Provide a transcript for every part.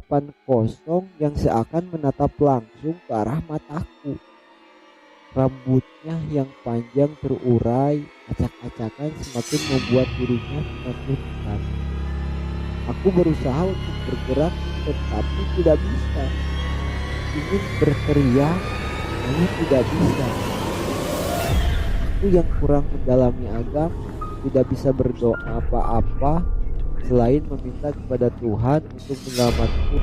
tatapan kosong yang seakan menatap langsung ke arah mataku. Rambutnya yang panjang terurai acak-acakan semakin membuat dirinya semakin dekat. Aku berusaha untuk bergerak tetapi tidak bisa. Ingin berteriak namun tidak bisa. Aku yang kurang mendalami agama tidak bisa berdoa apa-apa selain meminta kepada Tuhan untuk menyelamatku.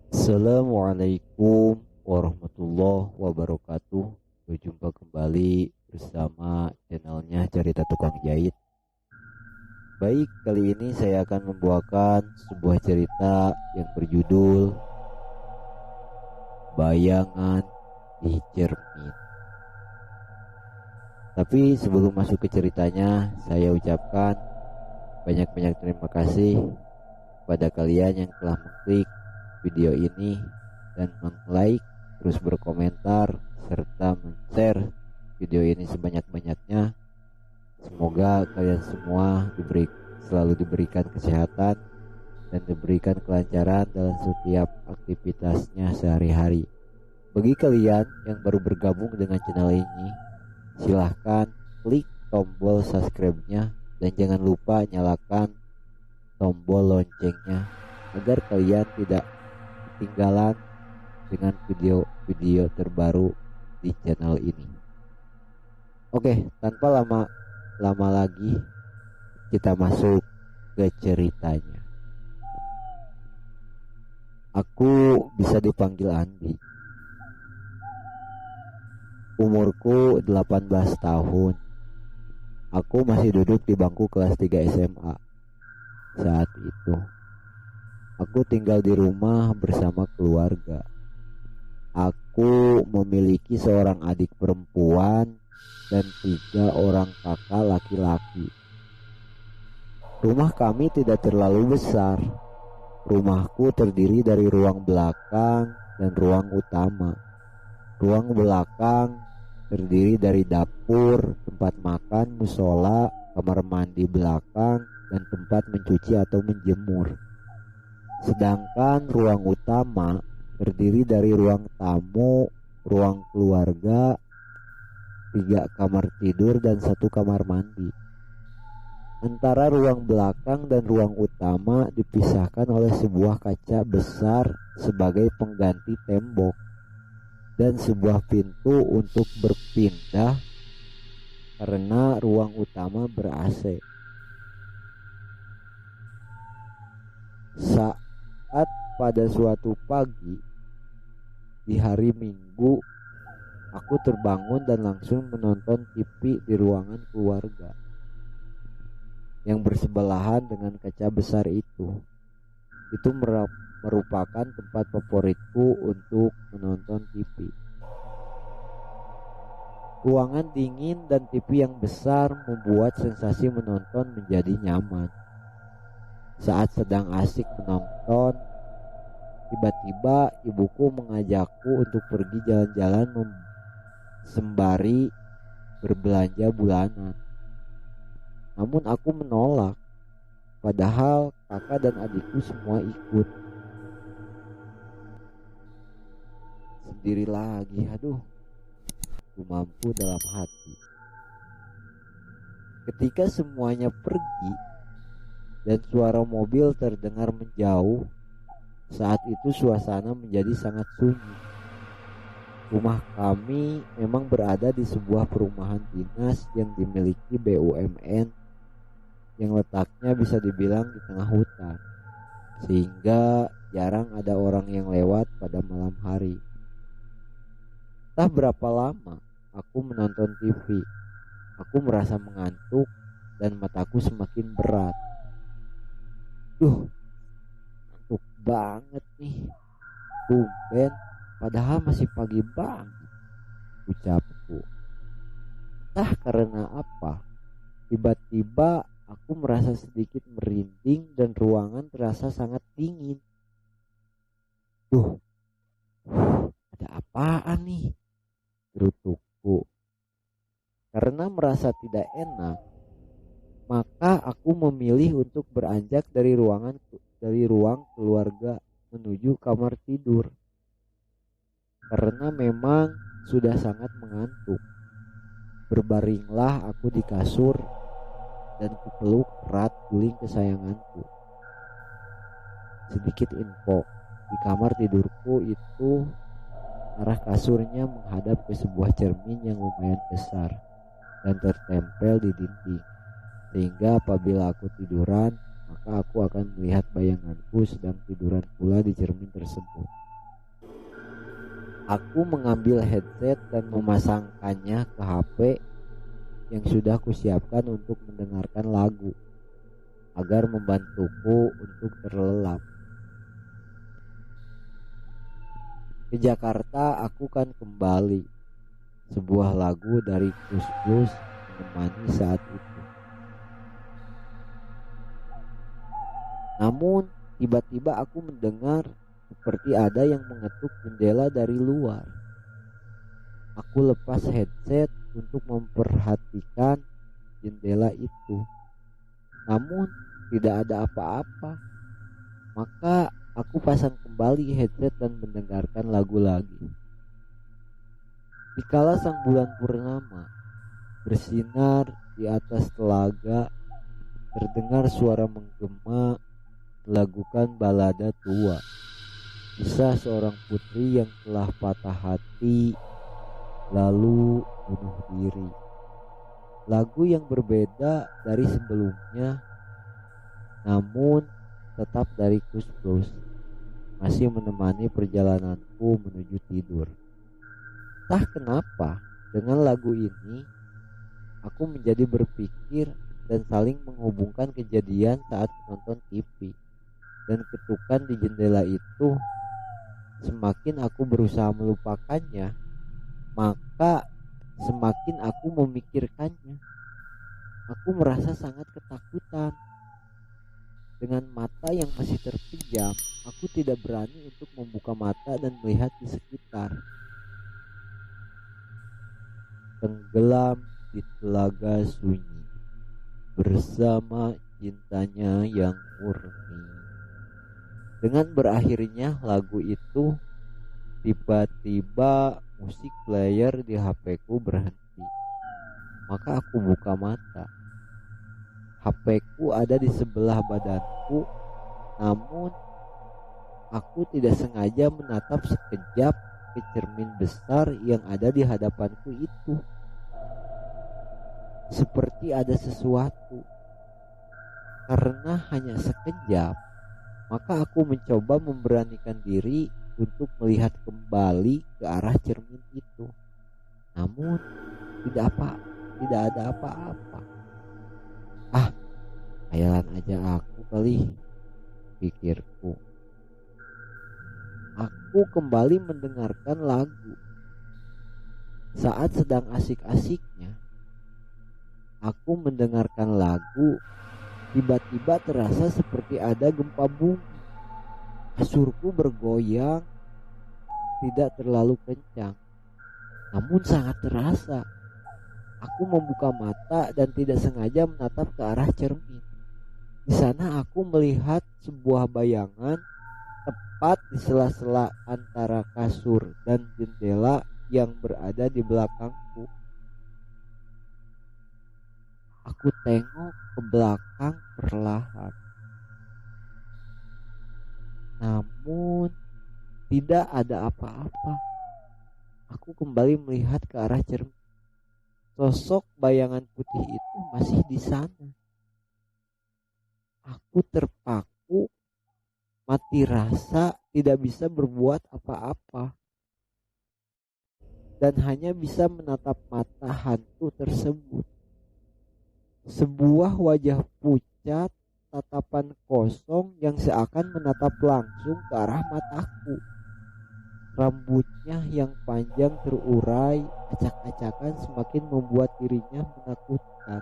Assalamualaikum warahmatullahi wabarakatuh. Berjumpa kembali bersama channelnya Cerita Tukang Jahit. Baik, kali ini saya akan membawakan sebuah cerita yang berjudul Bayangan di Cermin. Tapi sebelum masuk ke ceritanya, saya ucapkan banyak-banyak terima kasih kepada kalian yang telah mengklik video ini dan meng-like, terus berkomentar serta men-share video ini sebanyak-banyaknya. Semoga kalian semua selalu diberikan kesehatan dan diberikan kelancaran dalam setiap aktivitasnya sehari-hari. Bagi kalian yang baru bergabung dengan channel ini, silahkan klik tombol subscribe-nya dan jangan lupa nyalakan tombol loncengnya agar kalian tidak ketinggalan dengan video-video terbaru di channel ini. Oke, tanpa lama lagi kita masuk ke ceritanya. Aku bisa dipanggil Andi. Umurku 18 tahun. Aku masih duduk di bangku kelas 3 SMA saat itu. Aku tinggal di rumah bersama keluarga. Aku memiliki seorang adik perempuan dan 3 orang kakak laki-laki. Rumah kami tidak terlalu besar. Rumahku terdiri dari ruang belakang dan ruang utama. Ruang belakang terdiri dari dapur, tempat makan, musola, kamar mandi belakang, dan tempat mencuci atau menjemur. Sedangkan ruang utama terdiri dari ruang tamu, ruang keluarga, 3 kamar tidur dan 1 kamar mandi. Antara ruang belakang dan ruang utama dipisahkan oleh sebuah kaca besar sebagai pengganti tembok dan sebuah pintu untuk berpindah karena ruang utama ber-AC. Saat pada suatu pagi di hari Minggu, aku terbangun dan langsung menonton TV di ruangan keluarga yang bersebelahan dengan kaca besar itu. Itu merupakan tempat favoritku untuk menonton TV. Ruangan dingin dan TV yang besar membuat sensasi menonton menjadi nyaman. Saat sedang asik menonton, tiba-tiba ibuku mengajakku untuk pergi jalan-jalan sembari berbelanja bulanan. Namun aku menolak, padahal kakak dan adikku semua ikut. Sendiri lagi, aduh, aku mampu dalam hati. Ketika semuanya pergi dan suara mobil terdengar menjauh, saat itu suasana menjadi sangat sunyi. Rumah kami memang berada di sebuah perumahan dinas yang dimiliki BUMN yang letaknya bisa dibilang di tengah hutan, sehingga jarang ada orang yang lewat pada malam hari. Entah berapa lama aku menonton TV, aku merasa mengantuk dan mataku semakin berat. Ngantuk banget nih. Tumben, padahal masih pagi banget, ucapku. Entah karena apa, Tiba-tiba aku merasa sedikit merinding dan ruangan terasa sangat dingin. Duh, ada apaan nih? Gerutuku. Karena merasa tidak enak, maka aku memilih untuk beranjak dari ruang keluarga menuju kamar tidur. Karena memang sudah sangat mengantuk. Berbaringlah aku di kasur dan kupeluk erat guling kesayanganku. Sedikit info, di kamar tidurku itu arah kasurnya menghadap ke sebuah cermin yang lumayan besar dan tertempel di dinding. Sehingga apabila aku tiduran, maka aku akan melihat bayanganku sedang tiduran pula di cermin tersebut. Aku mengambil headset dan memasangkannya ke HP yang sudah kusiapkan untuk mendengarkan lagu agar membantuku untuk terlelap. Ke Jakarta aku kan kembali. Sebuah lagu dari Kus Plus menemani saat itu. Namun tiba-tiba aku mendengar seperti ada yang mengetuk jendela dari luar. Aku lepas headset untuk memperhatikan jendela itu. Namun tidak ada apa-apa. Maka aku pasang kembali headset dan mendengarkan lagu lagi. Dikala sang bulan purnama bersinar di atas telaga, terdengar suara menggema melakukan balada tua, kisah seorang putri yang telah patah hati lalu bunuh diri. Lagu yang berbeda dari sebelumnya, namun tetap dari Kus Plus, masih menemani perjalananku menuju tidur. Entah kenapa dengan lagu ini aku menjadi berpikir dan saling menghubungkan kejadian saat menonton TV. Dan ketukan di jendela itu, semakin aku berusaha melupakannya, maka semakin aku memikirkannya. Aku merasa sangat ketakutan. Dengan mata yang masih terpejam, aku tidak berani untuk membuka mata dan melihat di sekitar. Tenggelam di telaga sunyi bersama cintanya yang murni. Dengan berakhirnya lagu itu, tiba-tiba musik player di HP-ku berhenti. Maka aku buka mata. HP-ku ada di sebelah badanku, namun aku tidak sengaja menatap sekejap ke cermin besar yang ada di hadapanku itu. Seperti ada sesuatu. Karena hanya sekejap, maka aku mencoba memberanikan diri untuk melihat kembali ke arah cermin itu. Namun tidak ada apa-apa. Khayalan aja aku kali, pikirku. Aku kembali mendengarkan lagu. Saat sedang asik-asiknya, aku mendengarkan lagu. Tiba-tiba terasa seperti ada gempa bumi. Kasurku bergoyang, tidak terlalu kencang, namun sangat terasa. Aku membuka mata dan tidak sengaja menatap ke arah cermin. Di sana aku melihat sebuah bayangan tepat di sela-sela antara kasur dan jendela yang berada di belakangku. Aku tengok ke belakang perlahan. Namun tidak ada apa-apa. Aku kembali melihat ke arah cermin. Sosok bayangan putih itu masih di sana. Aku terpaku, mati rasa tidak bisa berbuat apa-apa. Dan hanya bisa menatap mata hantu tersebut. Sebuah wajah pucat, tatapan kosong yang seakan menatap langsung ke arah mataku. Rambutnya yang panjang terurai acak-acakan semakin membuat dirinya menakutkan.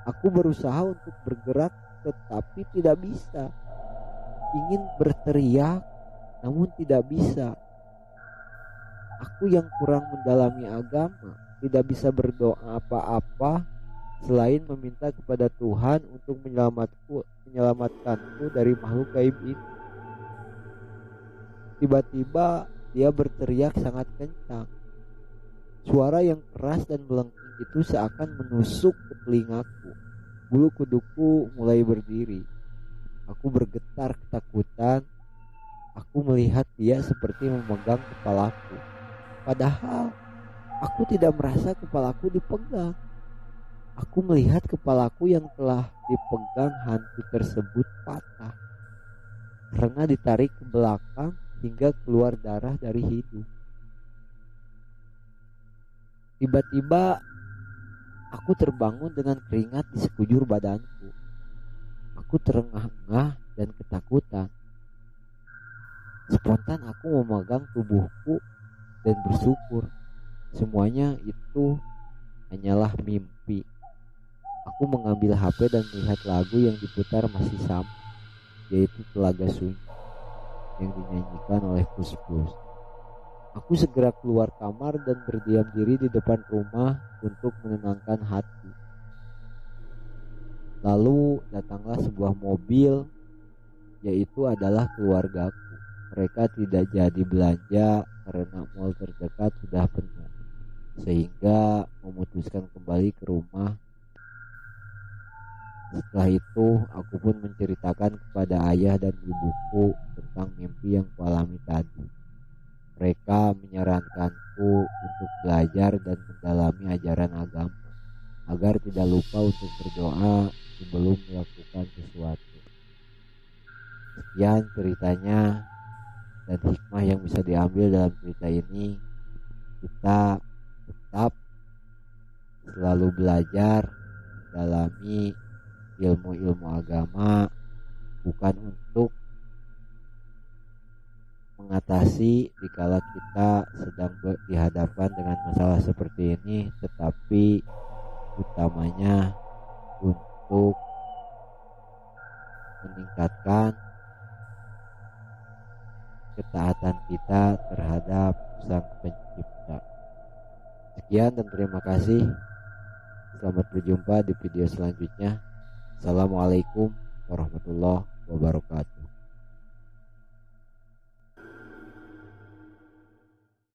Aku berusaha untuk bergerak tetapi tidak bisa. Ingin berteriak namun tidak bisa. Aku yang kurang mendalami agama tidak bisa berdoa apa-apa selain meminta kepada Tuhan untuk menyelamatkanku dari makhluk gaib ini. Tiba-tiba dia berteriak sangat kencang. Suara yang keras dan melengking itu seakan menusuk ke telingaku. Bulu kuduku mulai berdiri. Aku bergetar ketakutan. Aku melihat dia seperti memegang kepalaku. Padahal aku tidak merasa kepalaku dipegang. Aku melihat kepalaku yang telah dipegang hantu tersebut patah karena ditarik ke belakang hingga keluar darah dari hidung. Tiba-tiba aku terbangun dengan keringat di sekujur badanku. Aku terengah-engah dan ketakutan. Spontan aku memegang tubuhku dan bersyukur semuanya itu hanyalah mimpi. Aku mengambil HP dan melihat lagu yang diputar masih sama, yaitu Telaga Sunyi yang dinyanyikan oleh Kus Plus. Aku segera keluar kamar dan berdiam diri di depan rumah untuk menenangkan hati. Lalu datanglah sebuah mobil, yaitu adalah keluargaku. Mereka tidak jadi belanja karena mal terdekat sudah penuh, sehingga memutuskan kembali ke rumah. Setelah itu aku pun menceritakan kepada ayah dan ibuku tentang mimpi yang kualami tadi. Mereka menyarankanku untuk belajar dan mendalami ajaran agama agar tidak lupa untuk berdoa sebelum melakukan sesuatu. Sekian ceritanya, dan hikmah yang bisa diambil dalam cerita ini, kita tetap selalu belajar mendalami ilmu-ilmu agama, bukan untuk mengatasi dikala kita sedang dihadapkan dengan masalah seperti ini, tetapi utamanya untuk meningkatkan ketaatan kita terhadap Sang Pencipta. Sekian dan terima kasih. Selamat berjumpa di video selanjutnya. Assalamualaikum warahmatullahi wabarakatuh.